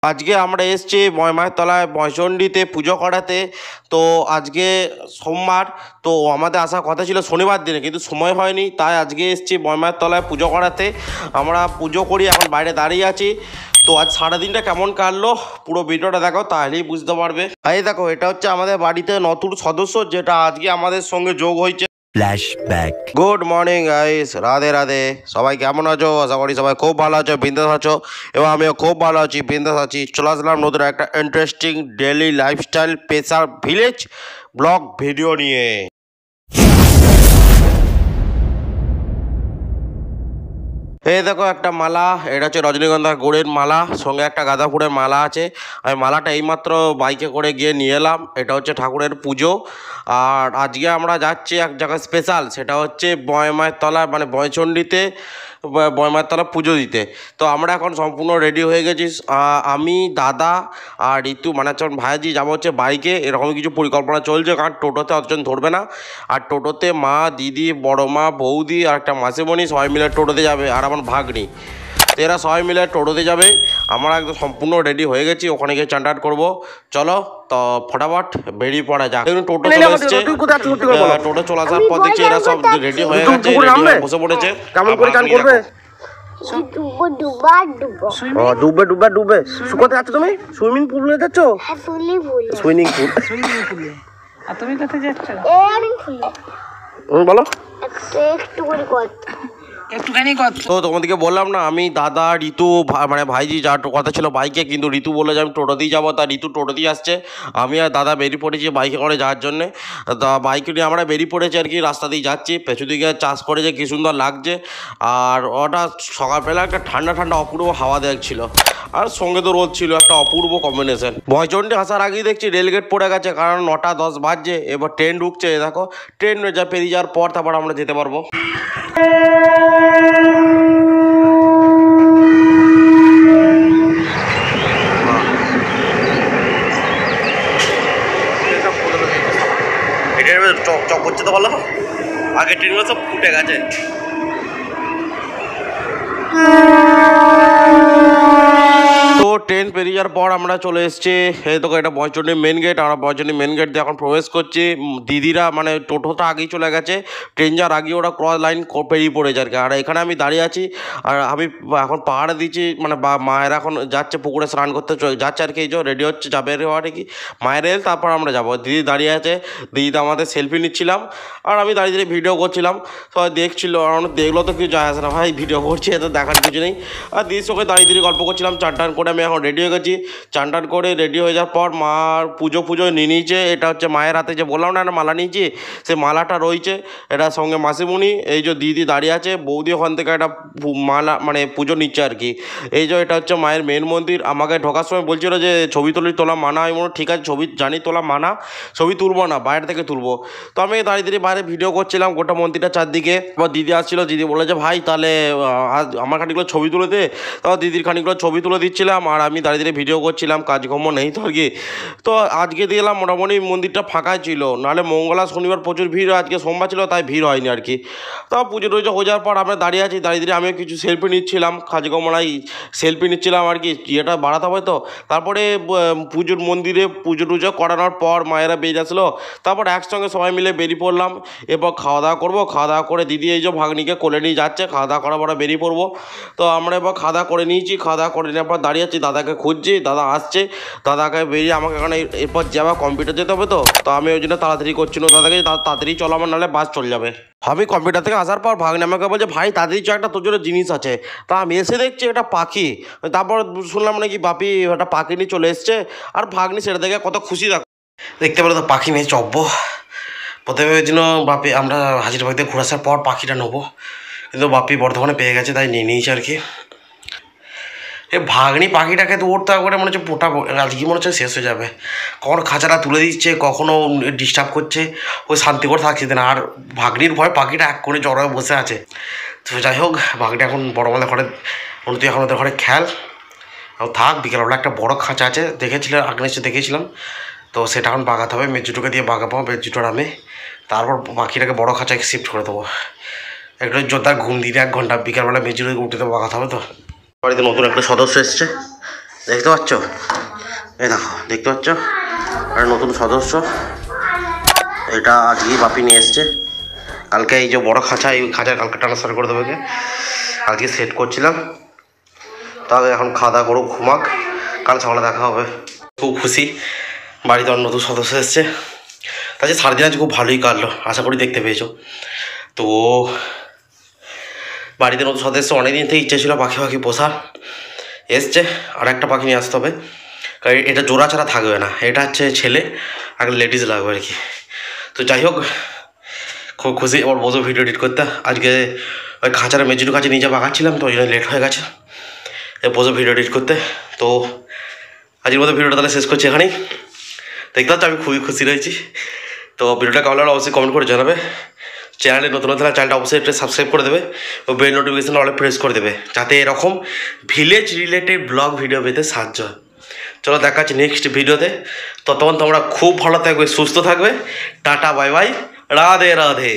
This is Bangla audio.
আজকে আমরা এসেছি ময়মায়ের তলায় ময়চণ্ডীতে পুজো করাতে। তো আজকে সোমবার, তো আমাদের আসার কথা ছিল শনিবার দিনে, কিন্তু সময় হয়নি, তাই আজকে এসেছি ময়মায়ের তলায় পুজো করাতে। আমরা পুজো করি, এখন বাইরে দাঁড়িয়ে আছি। তো আজ সারাদিনটা কেমন কাটলো পুরো ভিডিওটা দেখো, তাহলেই বুঝতে পারবে। এই দেখো, এটা হচ্ছে আমাদের বাড়িতে নতুন সদস্য, যেটা আজকে আমাদের সঙ্গে যোগ হয়েছে। Flashback. Good morning guys, Radhe Radhe. সবাই কেমন আছো? আশা করি সবাই খুব ভালো আছো, বিন্দাস আছো, এবং আমিও খুব ভালো আছি, বিন্দাস আছি। চলে আসলাম নতুন একটা ইন্টারেস্টিং ডেইলি লাইফস্টাইল পেশার ভিলেজ ব্লগ ভিডিও নিয়ে। এই দেখো একটা মালা, এটা হচ্ছে রজনীগন্ধা গুড়ের মালা, সঙ্গে একটা গাঁদা ফুলের মালা আছে। আমি মালাটা এইমাত্র বাইকে করে গিয়ে নিয়ে এলাম। এটা হচ্ছে ঠাকুরের পুজো। আর আজকে আমরা যাচ্ছি এক জায়গায় স্পেশাল, সেটা হচ্ছে ময়মায়ের তলা, মানে ময়চণ্ডীতে ময়মায়ের তলা পুজো দিতে। তো আমরা এখন সম্পূর্ণ রেডি হয়ে গেছি। আমি, দাদা আর ঋতু, মানে হচ্ছে ভাইজি যাবো হচ্ছে বাইকে। এরকম কিছু পরিকল্পনা চলছে, কারণ টোটোতে অতজন ধরবে না। আর টোটোতে মা, দিদি, বড় মা, বৌদি আর একটা মাসিমণি সবাই মিলে টোটোতে যাবে, আর আমার ভাগ্নি। তো এরা সবাই মিলে টোটোতে যাবে। আমরা একদম সম্পূর্ণ রেডি হয়ে গেছি, ওখানে গিয়ে চান টান করবো। চলো তো ফটাফট বেরিয়ে পড়া যাক। টোটো চলে এসছে, টোটো চলে আসার পর দেখছি এরা সব রেডি হয়ে গেছে, রেডি হয়ে বসে পড়েছে। কেমন করে চান করবে? ডুবে ডুবে ডুবে। কোথায় যাচ্ছ তুমি? সুইমিং পুলে যাচ্ছ? Swimming pool. আর তুমি কোথায় যাচ্ছ? বলো একটুখানি কথা। তো তোমাদেরকে বললাম না, আমি, দাদা, ঋতু, মানে ভাইজি যার কথা ছিল বাইকে, কিন্তু ঋতু বলে যে আমি টোটোতেই যাবো, তা ঋতু টোটোতেই আসছে। আমি আর দাদা বেরিয়ে পড়েছি বাইকে করে যাওয়ার জন্যে। তা বাইকে নিয়ে আমরা বেরিয়ে পড়েছি আর কি, রাস্তা দিয়ে যাচ্ছি। পেছন দিকে চাষ করেছে, কী সুন্দর লাগছে। আর ওটা সকালবেলা একটা ঠান্ডা ঠান্ডা অপূর্ব হাওয়া দেখছিল, আর সঙ্গে তো রোদ ছিল, একটা অপূর্ব কম্বিনেশন। ময়চণ্ডী আসার আগেই দেখছি রেলগেট পড়ে গেছে, কারণ 9:10 বাজছে। এবার ট্রেন ঢুকছে, দেখো ট্রেন যা পেরিয়ে যাওয়ার পর তারপর আমরা যেতে পারবো। চক চক করছে তো ভালো, আগে ট্রেনগুলো সব ফুটে গেছে। তো ট্রেন পেরিয়ে যাওয়ার পর আমরা চলে এসেছি, এই তো এটা ময়চণ্ডী মেন গেট। আমরা ময়চণ্ডী মেন গেট দিয়ে এখন প্রবেশ করছি। দিদিরা মানে টোটোটা আগেই চলে গেছে, ট্রেন যাওয়ার আগে ওরা ক্রস লাইন পেরিয়ে পড়েছে আর কি। আর এখানে আমি দাঁড়িয়ে আছি, আর আমি এখন পাহাড়ে দিচ্ছি, মানে মায়ের এখন যাচ্ছে পুকুরে স্নান করতে যাচ্ছে আর কি। এই যে রেডি হচ্ছে, যাবে আর কি মায়ের এল, তারপর আমরা যাবো। দিদি দাঁড়িয়ে আছে, দিদিটা আমাদের সেলফি নিচ্ছিলাম, আর আমি দাঁড়িয়ে দাঁড়িয়ে ভিডিও করছিলাম। সবাই দেখছিল, আর দেখলো তো কিছু যায় আসে না, ভাই ভিডিও করছি, এত দেখার কিছু নেই। আর দিদির সঙ্গে দাঁড়িয়ে দাঁড়িয়ে গল্প করছিলাম। চান টান করে আমি এখন রেডি হয়ে গেছি। চান টান করে রেডি হয়ে যাওয়ার পর মার পুজো নিয়ে নিয়েছে। এটা হচ্ছে মায়ের হাতে যে বললাম না, একটা মালা নিয়েছি, সে মালাটা রয়েছে। এটার সঙ্গে মাসিমণি, এই যে দিদি দাঁড়িয়ে আছে, বৌদি ওখান থেকে একটা মালা মানে পুজো নিচ্ছে আর কি। এই যে এটা হচ্ছে মায়ের মেন মন্দির। আমাকে ঢোকার সময় বলছিল যে ছবি তোলা মানা। আমি বললাম ঠিক আছে, ছবি জানি তোলা মানা, ছবি তুলবো না, বাইরে থেকে তুলবো। তো আমি দাঁড়িয়ে দাঁড়িয়ে বাইরে ভিডিও করছিলাম গোটা মন্দিরটা চারদিকে। এবার দিদি আসছিল, দিদি বলে যে ভাই তাহলে আমার খানিকগুলো ছবি তুলে দে। তো দিদির খানিকগুলো ছবি তুলে দিচ্ছিলাম, আর আমি দাঁড়িয়ে দাঁড়িয়ে ভিডিও করছিলাম, কাজকর্ম নেই তো আর কি। তো আজকে দেখলাম মোটামুটি মন্দিরটা ফাঁকাই ছিল, নাহলে মঙ্গলা শনিবার প্রচুর ভিড়, আজকে সোমবার ছিল তাই ভিড় হয়নি আর কি। তো পুজো টুজো হয়ে যাওয়ার পর আমরা দাঁড়িয়ে আছি, দাঁড়িয়ে দাঁড়িয়ে আমিও কিছু সেলফি নিচ্ছিলাম, কাজকর্মলাই সেলফি নিচ্ছিলাম আর কি, ইয়েটা বাড়াতে হবে তো। তারপরে পুজোর মন্দিরে পুজো টুজো করানোর পর মায়েরা বেরিয়ে আসলো, তারপর একসঙ্গে সবাই মিলে বেরিয়ে পড়লাম। এরপর খাওয়া দাওয়া করবো, খাওয়া দাওয়া করে দিদি এই যে ভাগ্নিকে কোলে নিয়ে যাচ্ছে, খাওয়া দাওয়া করার পরে বেরিয়ে পড়বো। তো আমরা এবার খাওয়া দাওয়া করে নিয়েছি, খাওয়া দাওয়া করে নেওয়ার পর দাঁড়িয়ে আছি, দাদাকে খুঁজছি, দাদা আসছে। দাদাকে বেরিয়ে আমাকে এখানে এরপর যাওয়া কম্পিউটার যেতে হবে, তো আমি ওই জন্য তাড়াতাড়ি করছি না দাদাকে, তাড়াতাড়ি চলো, আমার নাহলে বাস চলে যাবে। আমি কম্পিউটার থেকে আসার পর ভাগ্নে আমাকে বলছে ভাই তাড়াতাড়ি চ, একটা তোর জন্য জিনিস আছে। তা আমি এসে দেখছি একটা পাখি। তারপর শুনলাম নাকি বাপি একটা পাখি নিয়ে চলে এসছে, আর ভাগ্নি সেটা দেখে কত খুশি দেখতে পেলে। তো পাখি নিয়ে চব্বো। প্রথমে ভেবেছিল বাপি আমরা হাজিরবাগ থেকে ঘুরে আসার পর পাখিটা নেবো, কিন্তু বাপি বর্ধমানে পেয়ে গেছে তাই নিয়ে নিয়েছে আর কি। এ ভাগ্নি পাখিটাকে তো ওরটা করে মনে হচ্ছে পোটা আজকে মনে হচ্ছে শেষ হয়ে যাবে। কখনো খাঁচাটা তুলে দিচ্ছে, কখনো ডিস্টার্ব করছে, ওই শান্তি করে থাকছে না। আর ভাগ্নির ভয় পাখিটা এক করে জড়ো হয়ে বসে আছে। তো যাই হোক, ভাগ্নিটা এখন বড় আমাদের ঘরে, তুই এখন ওদের ঘরে খেল থাক। বিকেলবেলা একটা বড় খাঁচা আছে, দেখেছিলাম আগে দেখেছিলাম, তো সেটা এখন বাগাতে হবে। মেজুটোকে দিয়ে বাগাবো, মেজুটো নামে, তারপর পাখিটাকে বড় খাঁচায় শিফট করে দেবো। একটু জোরদার ঘুম দিলে 1 ঘন্টা, বিকেলবেলা মেজুটোকে উঠে দেবো, বাগাতে হবে। তো বাড়িতে নতুন একটা সদস্য এসছে, দেখতে পাচ্ছ, এই দেখো দেখতে পাচ্ছ একটা নতুন সদস্য। এটা আজকেই বাপি নিয়ে এসছে। কালকে এই যে বড় খাঁচা, এই খাঁচায় কালকে ট্রান্সফার করে দেবে, আজকে সেট করছিলাম। তবে এখন খাওয়া দাওয়া করো, ঘুমাক, কাল সকালে দেখা হবে। খুব খুশি, বাড়িতে অন্য নতুন সদস্য এসছে। তাই সারাদিন আজ খুব ভালোই কাটলো, আশা করি দেখতে পেয়েছো। তো বাড়িতে নতুন সদস্য, অনেকদিন থেকে ইচ্ছে ছিল পাখি পাখি পোষার, এসছে। আর একটা পাখি নিয়ে আসতে হবে, কারণ এটা জোড়া ছাড়া থাকবে না। এটা হচ্ছে ছেলে, আর লেডিস লাগবে আর কি। তো যাই হোক, খুব খুশি। ওর বসে ভিডিও এডিট করতে, আজকে ওই খাঁচার মেজুর কাছে নিচে বাগাচ্ছিলাম, তো ওই জন্য লেট হয়ে গেছে বসে ভিডিও এডিট করতে। তো আজকের মতো ভিডিওটা তাহলে শেষ করছি এখানেই। দেখতে পাচ্ছি আমি খুবই খুশি রয়েছি। তো ভিডিওটা কেমন লাগলো অবশ্যই কমেন্ট করে জানাবে। চ্যানেলে নতুন হলে চ্যানেলটা অবশ্যই একটা সাবস্ক্রাইব করে দেবে ও বেল নোটিফিকেশন অলে প্রেস করে দেবে, যাতে এরকম ভিলেজ রিলেটেড ব্লগ ভিডিও পেতে সাহায্য হয়। চলো দেখা যাচ্ছে নেক্সট ভিডিওতে। ততক্ষণ তোমরা খুব ভালো থাকবে, সুস্থ থাকবে। Tata, bye bye, Radhe Radhe.